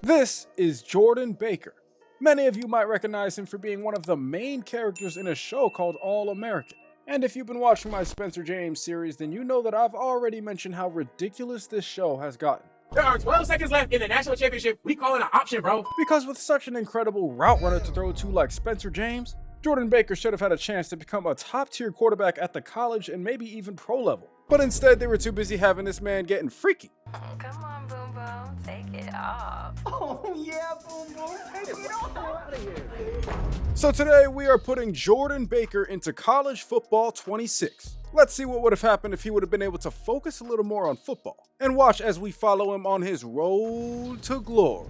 This is Jordan Baker. Many of you might recognize him for being one of the main characters in a show called All American. And if you've been watching my Spencer James series, then you know that I've already mentioned how ridiculous this show has gotten. There are 12 seconds left in the national championship. We call it an option, bro. Because with such an incredible route runner to throw to like Spencer James, Jordan Baker should have had a chance to become a top-tier quarterback at the college and maybe even pro level. But instead, they were too busy having this man getting freaky. Come on, Boom Boom, take it off. Oh yeah, Boom Boom, take it off. Out of here. So today, we are putting Jordan Baker into college football 26. Let's see what would have happened if he would have been able to focus a little more on football. And watch as we follow him on his road to glory.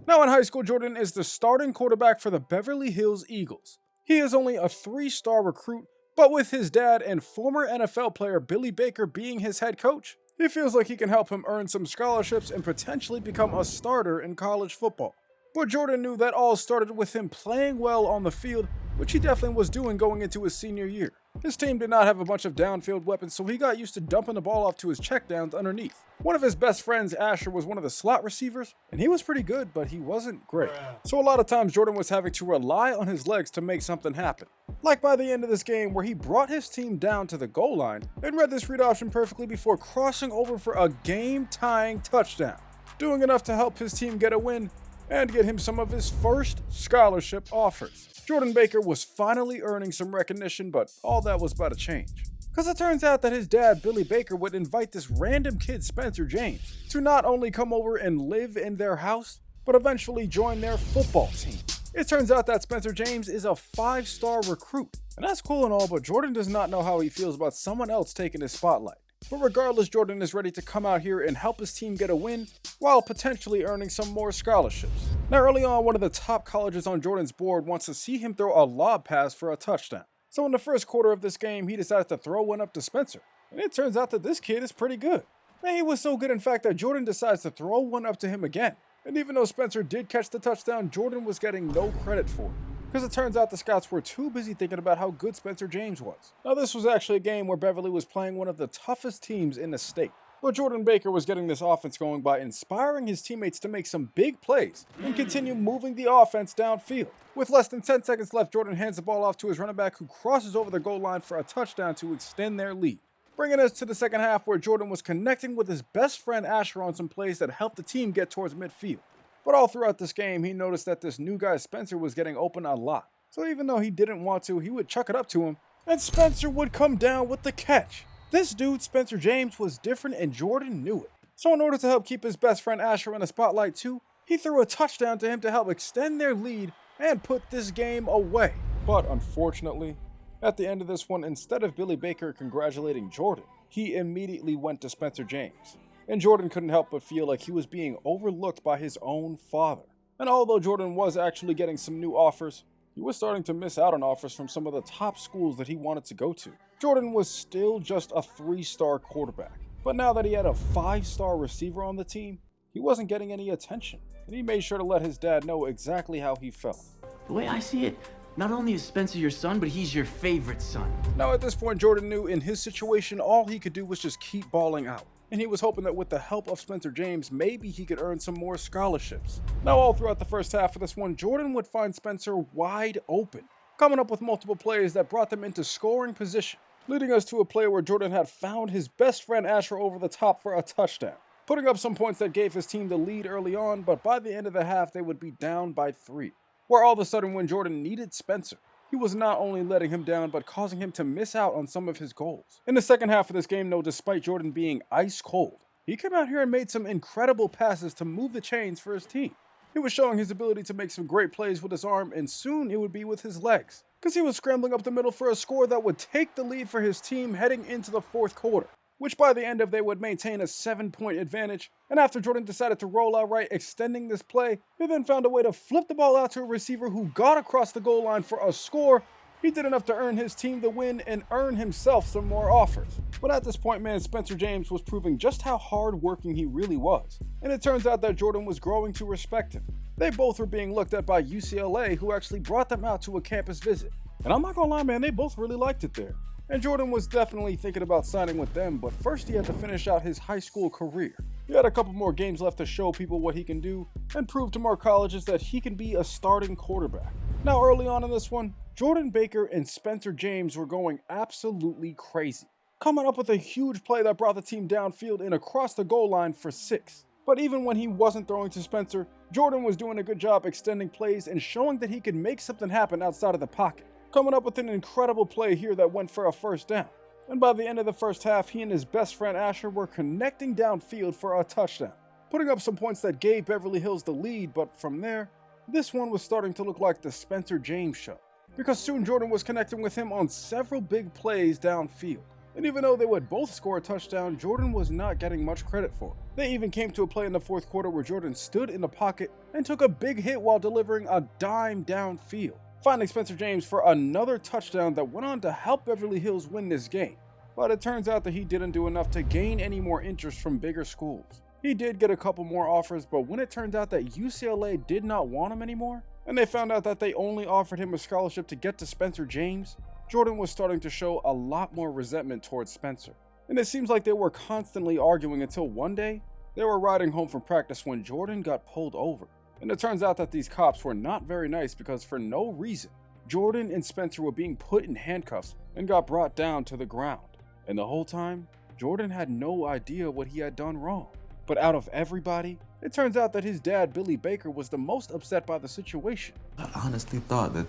Now in high school, Jordan is the starting quarterback for the Beverly Hills Eagles. He is only a 3-star recruit, but with his dad and former NFL player Billy Baker being his head coach, he feels like he can help him earn some scholarships and potentially become a starter in college football. But Jordan knew that all started with him playing well on the field, which he definitely was doing going into his senior year. His team did not have a bunch of downfield weapons, so he got used to dumping the ball off to his checkdowns underneath. One of his best friends, Asher, was one of the slot receivers, and he was pretty good, but he wasn't great. So a lot of times Jordan was having to rely on his legs to make something happen. Like by the end of this game where he brought his team down to the goal line and read this read option perfectly before crossing over for a game-tying touchdown, doing enough to help his team get a win and get him some of his first scholarship offers. Jordan Baker was finally earning some recognition, but all that was about to change. Because it turns out that his dad, Billy Baker, would invite this random kid, Spencer James, to not only come over and live in their house, but eventually join their football team. It turns out that Spencer James is a 5-star recruit. And that's cool and all, but Jordan does not know how he feels about someone else taking his spotlight. But regardless, Jordan is ready to come out here and help his team get a win while potentially earning some more scholarships. Now early on, one of the top colleges on Jordan's board wants to see him throw a lob pass for a touchdown. So in the first quarter of this game, he decided to throw one up to Spencer. And it turns out that this kid is pretty good. And he was so good in fact that Jordan decides to throw one up to him again. And even though Spencer did catch the touchdown, Jordan was getting no credit for it. Because it turns out the scouts were too busy thinking about how good Spencer James was. Now this was actually a game where Beverly was playing one of the toughest teams in the state. But Jordan Baker was getting this offense going by inspiring his teammates to make some big plays and continue moving the offense downfield. With less than 10 seconds left, Jordan hands the ball off to his running back who crosses over the goal line for a touchdown to extend their lead. Bringing us to the second half where Jordan was connecting with his best friend Asher on some plays that helped the team get towards midfield. But all throughout this game, he noticed that this new guy Spencer was getting open a lot. So even though he didn't want to, he would chuck it up to him, and Spencer would come down with the catch. This dude, Spencer James, was different and Jordan knew it. So in order to help keep his best friend Asher in the spotlight too, he threw a touchdown to him to help extend their lead and put this game away. But unfortunately, at the end of this one, instead of Billy Baker congratulating Jordan, he immediately went to Spencer James. And Jordan couldn't help but feel like he was being overlooked by his own father. And although Jordan was actually getting some new offers, he was starting to miss out on offers from some of the top schools that he wanted to go to. Jordan was still just a 3-star quarterback. But now that he had a 5-star receiver on the team, he wasn't getting any attention. And he made sure to let his dad know exactly how he felt. The way I see it, not only is Spencer your son, but he's your favorite son. Now at this point, Jordan knew in his situation, all he could do was just keep balling out. And he was hoping that with the help of Spencer James, maybe he could earn some more scholarships. Now all throughout the first half of this one, Jordan would find Spencer wide open, coming up with multiple plays that brought them into scoring position, leading us to a play where Jordan had found his best friend Asher over the top for a touchdown, putting up some points that gave his team the lead early on, but by the end of the half, they would be down by 3. Where all of a sudden when Jordan needed Spencer, he was not only letting him down, but causing him to miss out on some of his goals. In the second half of this game, though, despite Jordan being ice cold, he came out here and made some incredible passes to move the chains for his team. He was showing his ability to make some great plays with his arm, and soon it would be with his legs, because he was scrambling up the middle for a score that would take the lead for his team heading into the fourth quarter, which by the end of they would maintain a 7-point advantage. And after Jordan decided to roll outright, extending this play, he then found a way to flip the ball out to a receiver who got across the goal line for a score. He did enough to earn his team the win and earn himself some more offers. But at this point, man, Spencer James was proving just how hard-working he really was. And it turns out that Jordan was growing to respect him. They both were being looked at by UCLA, who actually brought them out to a campus visit. And I'm not gonna lie, man, they both really liked it there. And Jordan was definitely thinking about signing with them, but first he had to finish out his high school career. He had a couple more games left to show people what he can do, and prove to more colleges that he can be a starting quarterback. Now early on in this one, Jordan Baker and Spencer James were going absolutely crazy, coming up with a huge play that brought the team downfield and across the goal line for 6. But even when he wasn't throwing to Spencer, Jordan was doing a good job extending plays and showing that he could make something happen outside of the pocket, coming up with an incredible play here that went for a first down. And by the end of the first half, he and his best friend Asher were connecting downfield for a touchdown, putting up some points that gave Beverly Hills the lead. But from there, this one was starting to look like the Spencer James show, because soon Jordan was connecting with him on several big plays downfield. And even though they would both score a touchdown, Jordan was not getting much credit for it. They even came to a play in the fourth quarter where Jordan stood in the pocket and took a big hit while delivering a dime downfield, finding Spencer James for another touchdown that went on to help Beverly Hills win this game. But it turns out that he didn't do enough to gain any more interest from bigger schools. He did get a couple more offers, but when it turned out that UCLA did not want him anymore, and they found out that they only offered him a scholarship to get to Spencer James, Jordan was starting to show a lot more resentment towards Spencer. And it seems like they were constantly arguing until one day, they were riding home from practice when Jordan got pulled over. And it turns out that these cops were not very nice because for no reason, Jordan and Spencer were being put in handcuffs and got brought down to the ground. And the whole time, Jordan had no idea what he had done wrong. But out of everybody, it turns out that his dad, Billy Baker, was the most upset by the situation. I honestly thought that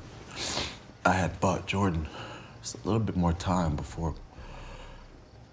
I had bought Jordan just a little bit more time before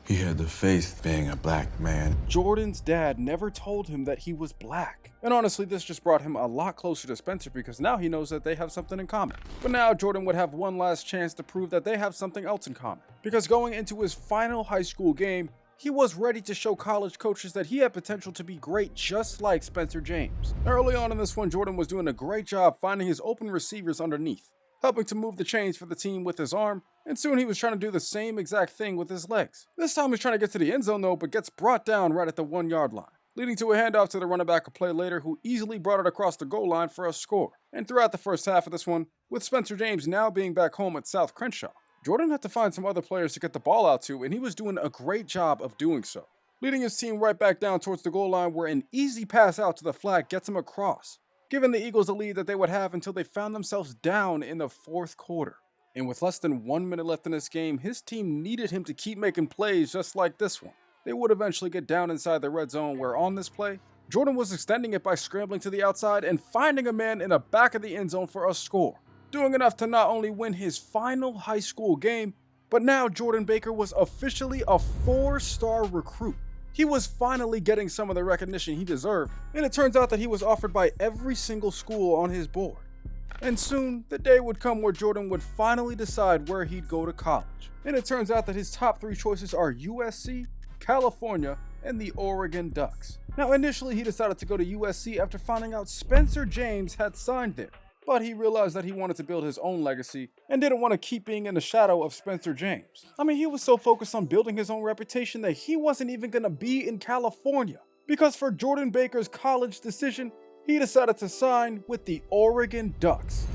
he had to face being a black man. Jordan's dad never told him that he was black. And honestly, this just brought him a lot closer to Spencer because now he knows that they have something in common. But now Jordan would have one last chance to prove that they have something else in common, because going into his final high school game, he was ready to show college coaches that he had potential to be great just like Spencer James. Early on in this one, Jordan was doing a great job finding his open receivers underneath, helping to move the chains for the team with his arm, and soon he was trying to do the same exact thing with his legs. This time he's trying to get to the end zone though, but gets brought down right at the 1-yard line, leading to a handoff to the running back a play later, who easily brought it across the goal line for a score. And throughout the first half of this one, with Spencer James now being back home at South Crenshaw, Jordan had to find some other players to get the ball out to, and he was doing a great job of doing so, leading his team right back down towards the goal line where an easy pass out to the flag gets him across, giving the Eagles the lead that they would have until they found themselves down in the fourth quarter. And with less than 1 minute left in this game, his team needed him to keep making plays just like this one. They would eventually get down inside the red zone, where on this play, Jordan was extending it by scrambling to the outside and finding a man in the back of the end zone for a score, doing enough to not only win his final high school game, but now Jordan Baker was officially a 4-star recruit. He was finally getting some of the recognition he deserved, and it turns out that he was offered by every single school on his board. And soon, the day would come where Jordan would finally decide where he'd go to college. And it turns out that his top 3 choices are USC, California, and the Oregon Ducks. Now initially he decided to go to USC after finding out Spencer James had signed there, but he realized that he wanted to build his own legacy and didn't want to keep being in the shadow of Spencer James. I mean, he was so focused on building his own reputation that he wasn't even going to be in California, because for Jordan Baker's college decision, he decided to sign with the Oregon Ducks.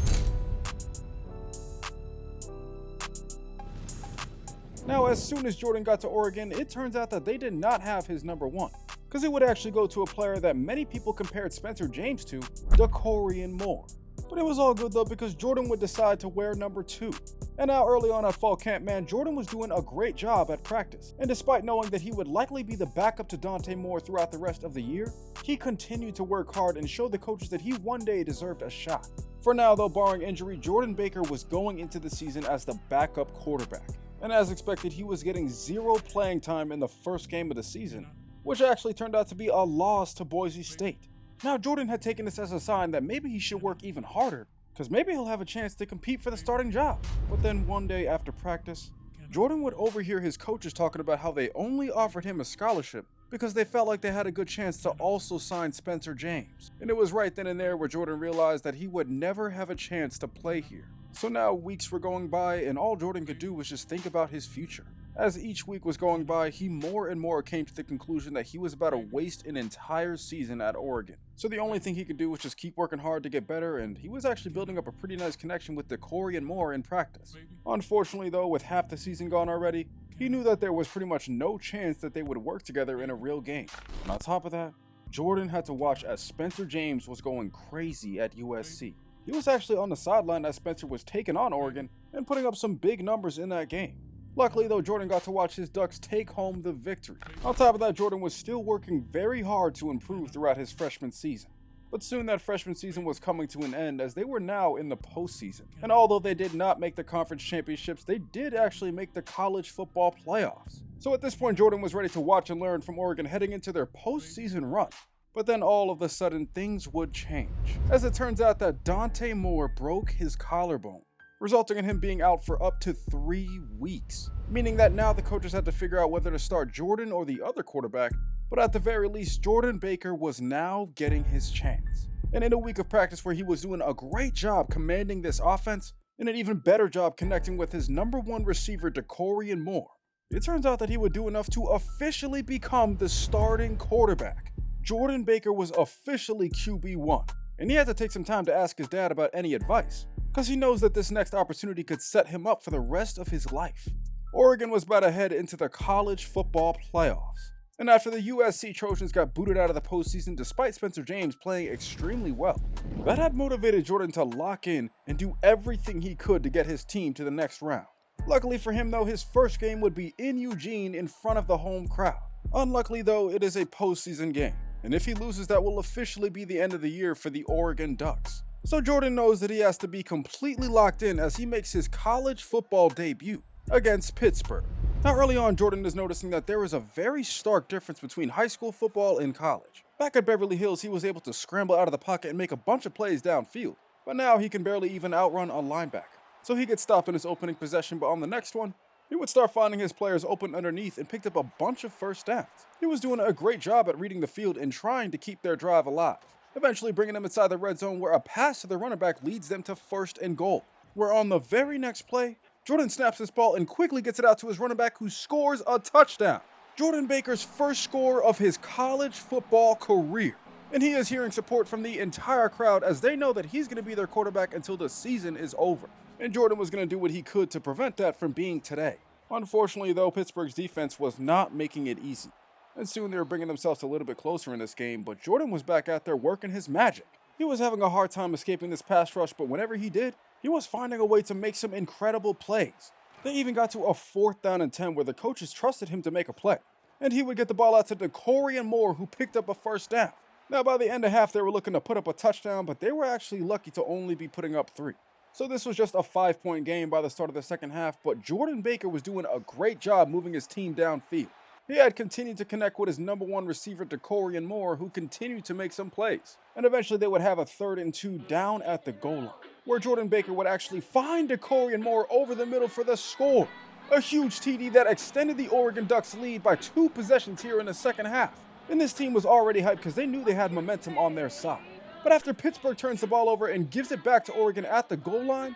Now, as soon as Jordan got to Oregon, it turns out that they did not have his number 1, because it would actually go to a player that many people compared Spencer James to, Dakorien Moore. But it was all good though, because Jordan would decide to wear number 2. And now early on at fall camp, man, Jordan was doing a great job at practice. And despite knowing that he would likely be the backup to Dante Moore throughout the rest of the year, he continued to work hard and show the coaches that he one day deserved a shot. For now though, barring injury, Jordan Baker was going into the season as the backup quarterback. And as expected, he was getting 0 playing time in the first game of the season, which actually turned out to be a loss to Boise State. Now, Jordan had taken this as a sign that maybe he should work even harder, because maybe he'll have a chance to compete for the starting job. But then one day after practice, Jordan would overhear his coaches talking about how they only offered him a scholarship because they felt like they had a good chance to also sign Spencer James. And it was right then and there where Jordan realized that he would never have a chance to play here. So now weeks were going by, and all Jordan could do was just think about his future. As each week was going by, he more and more came to the conclusion that he was about to waste an entire season at Oregon. So the only thing he could do was just keep working hard to get better, and he was actually building up a pretty nice connection with Dakorien Moore in practice. Unfortunately though, with half the season gone already, he knew that there was pretty much no chance that they would work together in a real game. And on top of that, Jordan had to watch as Spencer James was going crazy at USC. He was actually on the sideline as Spencer was taking on Oregon and putting up some big numbers in that game. Luckily though, Jordan got to watch his Ducks take home the victory. On top of that, Jordan was still working very hard to improve throughout his freshman season. But soon that freshman season was coming to an end as they were now in the postseason. And although they did not make the conference championships, they did actually make the college football playoffs. So at this point, Jordan was ready to watch and learn from Oregon heading into their postseason run. But then all of a sudden, things would change. As it turns out that Dante Moore broke his collarbone, resulting in him being out for up to 3 weeks. Meaning that now the coaches had to figure out whether to start Jordan or the other quarterback, but at the very least, Jordan Baker was now getting his chance. And in a week of practice where he was doing a great job commanding this offense, and an even better job connecting with his #1 receiver, DeCorian Moore, it turns out that he would do enough to officially become the starting quarterback. Jordan Baker was officially QB1, and he had to take some time to ask his dad about any advice, because he knows that this next opportunity could set him up for the rest of his life. Oregon was about to head into the college football playoffs. And after the USC Trojans got booted out of the postseason despite Spencer James playing extremely well, that had motivated Jordan to lock in and do everything he could to get his team to the next round. Luckily for him though, his first game would be in Eugene in front of the home crowd. Unluckily though, it is a postseason game, and if he loses, that will officially be the end of the year for the Oregon Ducks. So Jordan knows that he has to be completely locked in as he makes his college football debut against Pittsburgh. Now early on, Jordan is noticing that there is a very stark difference between high school football and college. Back at Beverly Hills, he was able to scramble out of the pocket and make a bunch of plays downfield, but now he can barely even outrun a linebacker. So he gets stopped in his opening possession, but on the next one, he would start finding his players open underneath and picked up a bunch of first downs. He was doing a great job at reading the field and trying to keep their drive alive, eventually bringing them inside the red zone where a pass to the running back leads them to 1st and goal, where on the very next play, Jordan snaps this ball and quickly gets it out to his running back who scores a touchdown. Jordan Baker's first score of his college football career. And he is hearing support from the entire crowd as they know that he's going to be their quarterback until the season is over. And Jordan was going to do what he could to prevent that from being today. Unfortunately though, Pittsburgh's defense was not making it easy. And soon they were bringing themselves a little bit closer in this game, but Jordan was back out there working his magic. He was having a hard time escaping this pass rush, but whenever he did, he was finding a way to make some incredible plays. They even got to a 4th down and 10 where the coaches trusted him to make a play. And he would get the ball out to DeCorian Moore, who picked up a 1st down. Now by the end of half, they were looking to put up a touchdown, but they were actually lucky to only be putting up 3. So this was just a 5-point game by the start of the second half, but Jordan Baker was doing a great job moving his team downfield. He had continued to connect with his #1 receiver, DeCorian Moore, who continued to make some plays. And eventually they would have a 3rd and 2 down at the goal line, where Jordan Baker would actually find DeCorian Moore over the middle for the score. A huge TD that extended the Oregon Ducks lead by 2 possessions here in the second half. And this team was already hyped because they knew they had momentum on their side. But after Pittsburgh turns the ball over and gives it back to Oregon at the goal line,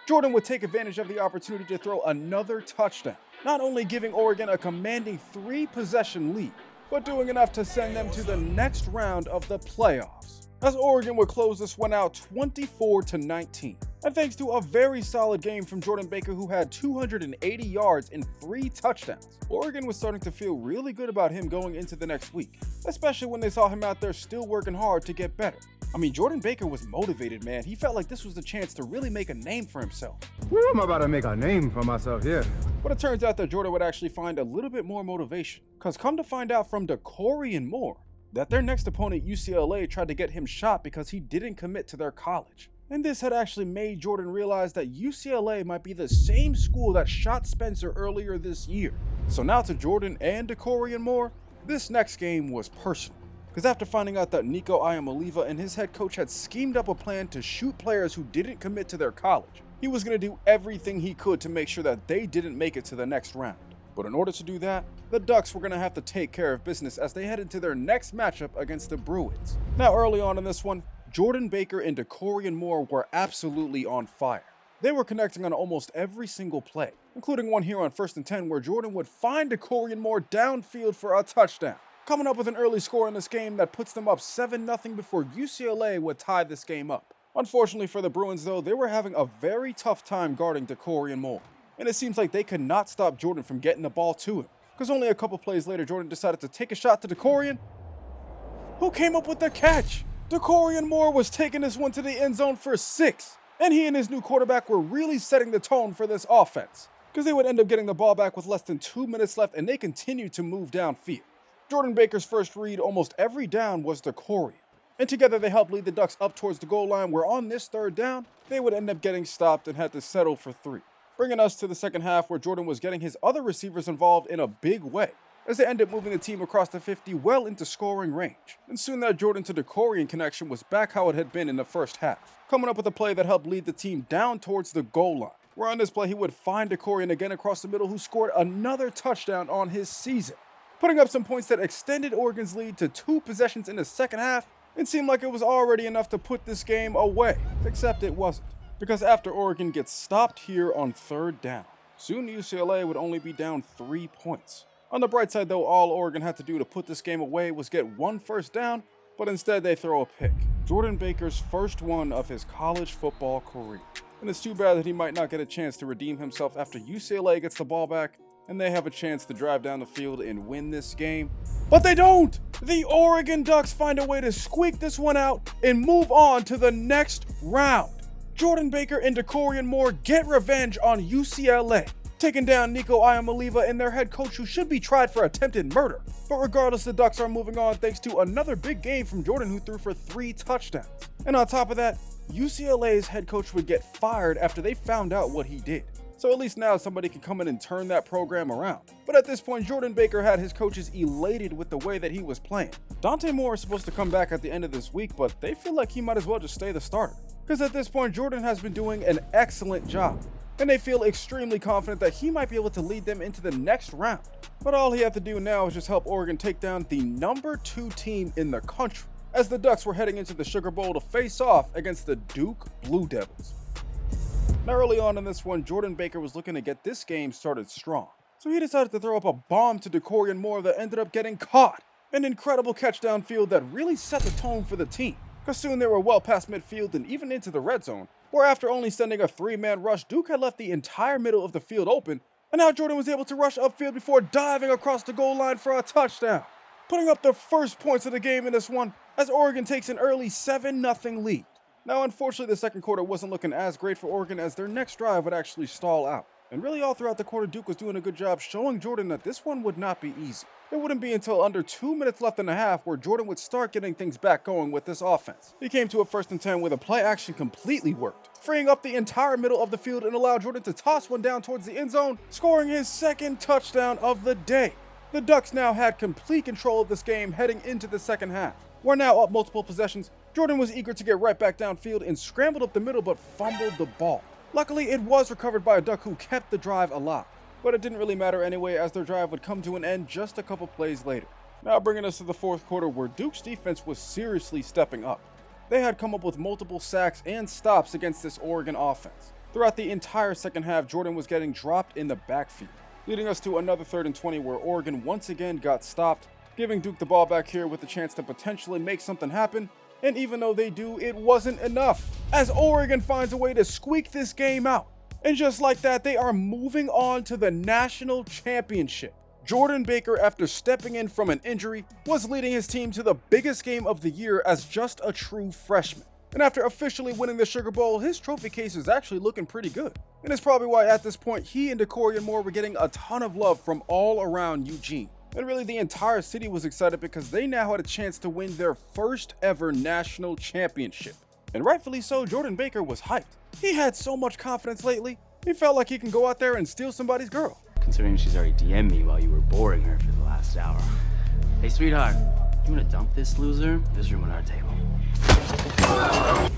Jordan would take advantage of the opportunity to throw another touchdown, not only giving Oregon a commanding 3-possession lead, but doing enough to send them to the next round of the playoffs, as Oregon would close this one out 24-19. And thanks to a very solid game from Jordan Baker, who had 280 yards and 3 touchdowns, Oregon was starting to feel really good about him going into the next week, especially when they saw him out there still working hard to get better. I mean, Jordan Baker was motivated, man. He felt like this was the chance to really make a name for himself. Woo, I'm about to make a name for myself here. But it turns out that Jordan would actually find a little bit more motivation, because come to find out from DeCorian Moore that their next opponent, UCLA, tried to get him shot because he didn't commit to their college. And this had actually made Jordan realize that UCLA might be the same school that shot Spencer earlier this year. So now to Jordan and DeCorian Moore, this next game was personal. Because after finding out that Nico Iamaleava and his head coach had schemed up a plan to shoot players who didn't commit to their college, he was going to do everything he could to make sure that they didn't make it to the next round. But in order to do that, the Ducks were going to have to take care of business as they headed to their next matchup against the Bruins. Now early on in this one, Jordan Baker and DeCorian Moore were absolutely on fire. They were connecting on almost every single play, including one here on 1st and 10 where Jordan would find DeCorian Moore downfield for a touchdown, coming up with an early score in this game that puts them up 7-0 before UCLA would tie this game up. Unfortunately for the Bruins though, they were having a very tough time guarding DeCorian Moore, and it seems like they could not stop Jordan from getting the ball to him, because only a couple plays later Jordan decided to take a shot to DeCorian, who came up with the catch. Decorian Moore was taking this one to the end zone for 6, and he and his new quarterback were really setting the tone for this offense, because they would end up getting the ball back with less than 2 minutes left, and they continued to move downfield. Jordan Baker's first read almost every down was Decorian, and together they helped lead the Ducks up towards the goal line, where on this third down, they would end up getting stopped and had to settle for 3. Bringing us to the second half, where Jordan was getting his other receivers involved in a big way, as they ended up moving the team across the 50 well into scoring range. And soon that Jordan to Decorian connection was back how it had been in the first half, coming up with a play that helped lead the team down towards the goal line, where on this play he would find Decorian again across the middle, who scored another touchdown on his season, putting up some points that extended Oregon's lead to 2 possessions in the second half. It seemed like it was already enough to put this game away, except it wasn't, because after Oregon gets stopped here on third down, soon UCLA would only be down 3 points. On the bright side though, all Oregon had to do to put this game away was get 1 first down, but instead they throw a pick. Jordan Baker's first one of his college football career. And it's too bad that he might not get a chance to redeem himself after UCLA gets the ball back and they have a chance to drive down the field and win this game. But they don't! The Oregon Ducks find a way to squeak this one out and move on to the next round. Jordan Baker and Decorian Moore get revenge on UCLA, taking down Nico Iamaleava and their head coach, who should be tried for attempted murder. But regardless, the Ducks are moving on thanks to another big game from Jordan, who threw for 3 touchdowns. And on top of that, UCLA's head coach would get fired after they found out what he did. So at least now somebody can come in and turn that program around. But at this point, Jordan Baker had his coaches elated with the way that he was playing. Dante Moore is supposed to come back at the end of this week, but they feel like he might as well just stay the starter, because at this point, Jordan has been doing an excellent job, and they feel extremely confident that he might be able to lead them into the next round. But all he had to do now is just help Oregon take down the number 2 team in the country, as the Ducks were heading into the Sugar Bowl to face off against the Duke Blue Devils. Now early on in this one, Jordan Baker was looking to get this game started strong, so he decided to throw up a bomb to Decorian Moore that ended up getting caught. An incredible catch downfield that really set the tone for the team, because soon they were well past midfield and even into the red zone, where after only sending a 3-man rush, Duke had left the entire middle of the field open, and now Jordan was able to rush upfield before diving across the goal line for a touchdown, putting up the first points of the game in this one, as Oregon takes an early 7-0 lead. Now, unfortunately, the second quarter wasn't looking as great for Oregon, as their next drive would actually stall out. And really all throughout the quarter, Duke was doing a good job showing Jordan that this one would not be easy. It wouldn't be until under 2 minutes left in the half where Jordan would start getting things back going with this offense. He came to a 1st and 10 where the play action completely worked, freeing up the entire middle of the field and allowed Jordan to toss one down towards the end zone, scoring his 2nd touchdown of the day. The Ducks now had complete control of this game heading into the second half. We're now up multiple possessions. Jordan was eager to get right back downfield and scrambled up the middle but fumbled the ball. Luckily, it was recovered by a Duck who kept the drive alive, but it didn't really matter anyway, as their drive would come to an end just a couple plays later. Now bringing us to the fourth quarter, where Duke's defense was seriously stepping up. They had come up with multiple sacks and stops against this Oregon offense. Throughout the entire second half, Jordan was getting dropped in the backfield, leading us to another 3rd and 20 where Oregon once again got stopped, giving Duke the ball back here with a chance to potentially make something happen. And even though they do, it wasn't enough, as Oregon finds a way to squeak this game out. And just like that, they are moving on to the national championship. Jordan Baker, after stepping in from an injury, was leading his team to the biggest game of the year as just a true freshman. And after officially winning the Sugar Bowl, his trophy case is actually looking pretty good. And it's probably why at this point, he and Decorian Moore were getting a ton of love from all around Eugene. And really, the entire city was excited because they now had a chance to win their first ever national championship. And rightfully so, Jordan Baker was hyped. He had so much confidence lately, he felt like he can go out there and steal somebody's girl. Considering she's already DM'd me while you were boring her for the last hour. Hey, sweetheart, you wanna dump this loser? There's room on our table.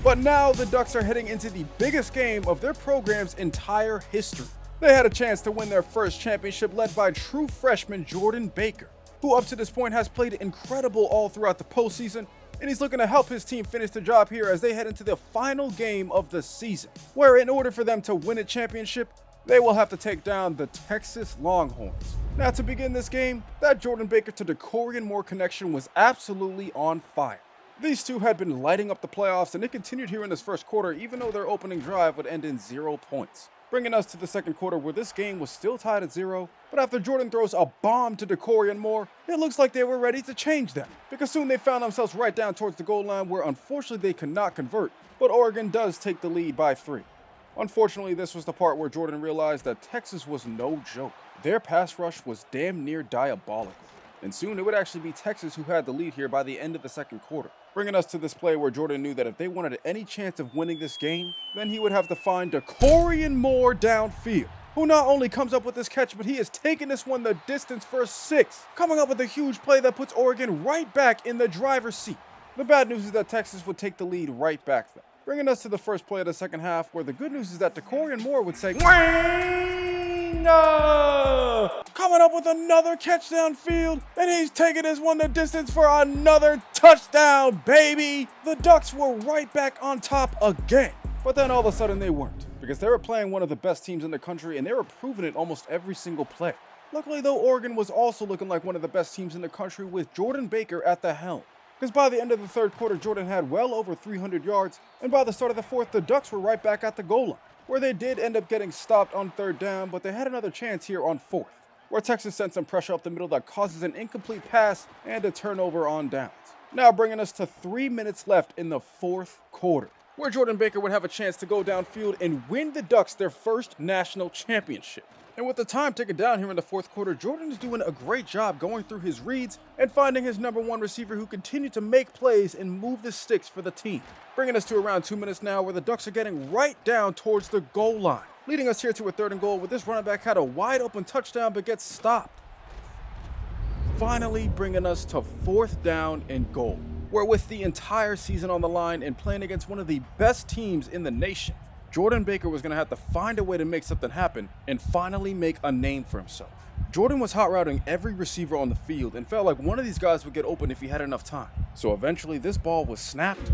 But now the Ducks are heading into the biggest game of their program's entire history. They had a chance to win their first championship, led by true freshman Jordan Baker, who up to this point has played incredible all throughout the postseason, and he's looking to help his team finish the job here as they head into the final game of the season, where in order for them to win a championship, they will have to take down the Texas Longhorns. Now to begin this game, that Jordan Baker to Decorian Moore connection was absolutely on fire. These two had been lighting up the playoffs, and it continued here in this first quarter, even though their opening drive would end in 0 points. bringing us to the second quarter where this game was still tied at 0, but after Jordan throws a bomb to Decorian Moore, it looks like they were ready to change that, because soon they found themselves right down towards the goal line where unfortunately they could not convert, but Oregon does take the lead by 3. Unfortunately, this was the part where Jordan realized that Texas was no joke. Their pass rush was damn near diabolical, and soon it would actually be Texas who had the lead here by the end of the second quarter, bringing us to this play where Jordan knew that if they wanted any chance of winning this game, then he would have to find Decorian Moore downfield, who not only comes up with this catch, but he is taking this one the distance for 6, coming up with a huge play that puts Oregon right back in the driver's seat. The bad news is that Texas would take the lead right back then, bringing us to the first play of the second half, where the good news is that Decorian Moore would say, coming up with another catch downfield, and he's taking this one the distance for another touchdown, baby! The Ducks were right back on top again, but then all of a sudden they weren't, because they were playing one of the best teams in the country, and they were proving it almost every single play. Luckily though, Oregon was also looking like one of the best teams in the country with Jordan Baker at the helm, because by the end of the third quarter, Jordan had well over 300 yards, and by the start of the fourth, the Ducks were right back at the goal line, where they did end up getting stopped on third down, but they had another chance here on fourth, where Texas sent some pressure up the middle that causes an incomplete pass and a turnover on downs. Now bringing us to 3 minutes left in the fourth quarter, where Jordan Baker would have a chance to go downfield and win the Ducks their first national championship. And with the time ticking down here in the fourth quarter, Jordan is doing a great job going through his reads and finding his number 1 receiver who continued to make plays and move the sticks for the team. Bringing us to around 2 minutes now where the Ducks are getting right down towards the goal line, leading us here to a 3rd and goal where this running back had a wide open touchdown but gets stopped. Finally bringing us to 4th down and goal, where with the entire season on the line and playing against one of the best teams in the nation, Jordan Baker was going to have to find a way to make something happen and finally make a name for himself. Jordan was hot routing every receiver on the field and felt like one of these guys would get open if he had enough time. So eventually this ball was snapped,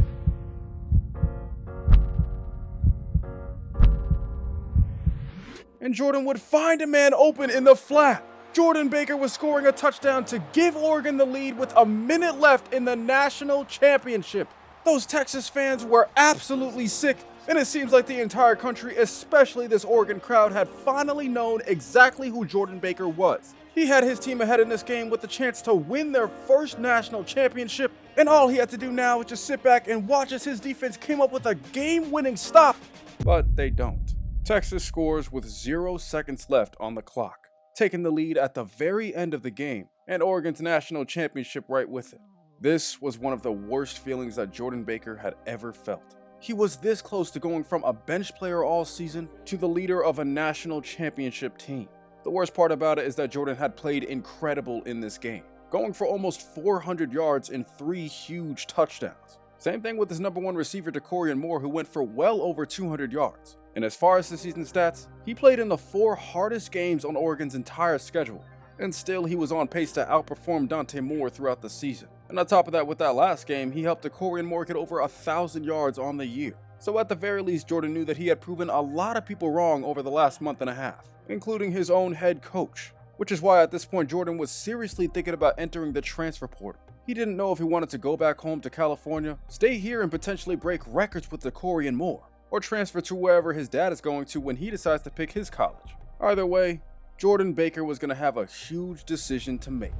and Jordan would find a man open in the flat. Jordan Baker was scoring a touchdown to give Oregon the lead with a minute left in the national championship. Those Texas fans were absolutely sick, and it seems like the entire country, especially this Oregon crowd, had finally known exactly who Jordan Baker was. He had his team ahead in this game with the chance to win their first national championship, and all he had to do now was just sit back and watch as his defense came up with a game-winning stop. But they don't. Texas scores with 0 seconds left on the clock, taking the lead at the very end of the game, and Oregon's national championship right with it. This was one of the worst feelings that Jordan Baker had ever felt. He was this close to going from a bench player all season to the leader of a national championship team. The worst part about it is that Jordan had played incredible in this game, going for almost 400 yards and 3 huge touchdowns. Same thing with his number 1 receiver Decorian Moore, who went for well over 200 yards. And as far as the season stats, he played in the 4 hardest games on Oregon's entire schedule, and still he was on pace to outperform Dante Moore throughout the season. And on top of that, with that last game, he helped Decorian Moore get over 1,000 yards on the year. So at the very least, Jordan knew that he had proven a lot of people wrong over the last month and a half, including his own head coach, which is why at this point Jordan was seriously thinking about entering the transfer portal. He didn't know if he wanted to go back home to California, stay here and potentially break records with Decorian Moore, or transfer to wherever his dad is going to when he decides to pick his college. Either way, Jordan Baker was going to have a huge decision to make.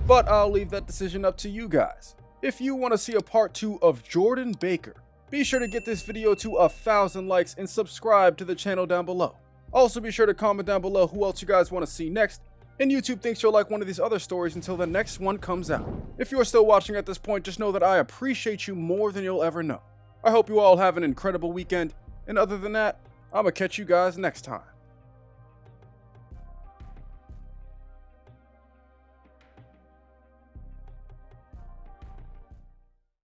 But I'll leave that decision up to you guys. If you want to see a part 2 of Jordan Baker, be sure to get this video to 1,000 likes and subscribe to the channel down below. Also be sure to comment down below who else you guys want to see next, and YouTube thinks you'll like one of these other stories until the next one comes out. If you're still watching at this point, just know that I appreciate you more than you'll ever know. I hope you all have an incredible weekend, and other than that, I'ma catch you guys next time.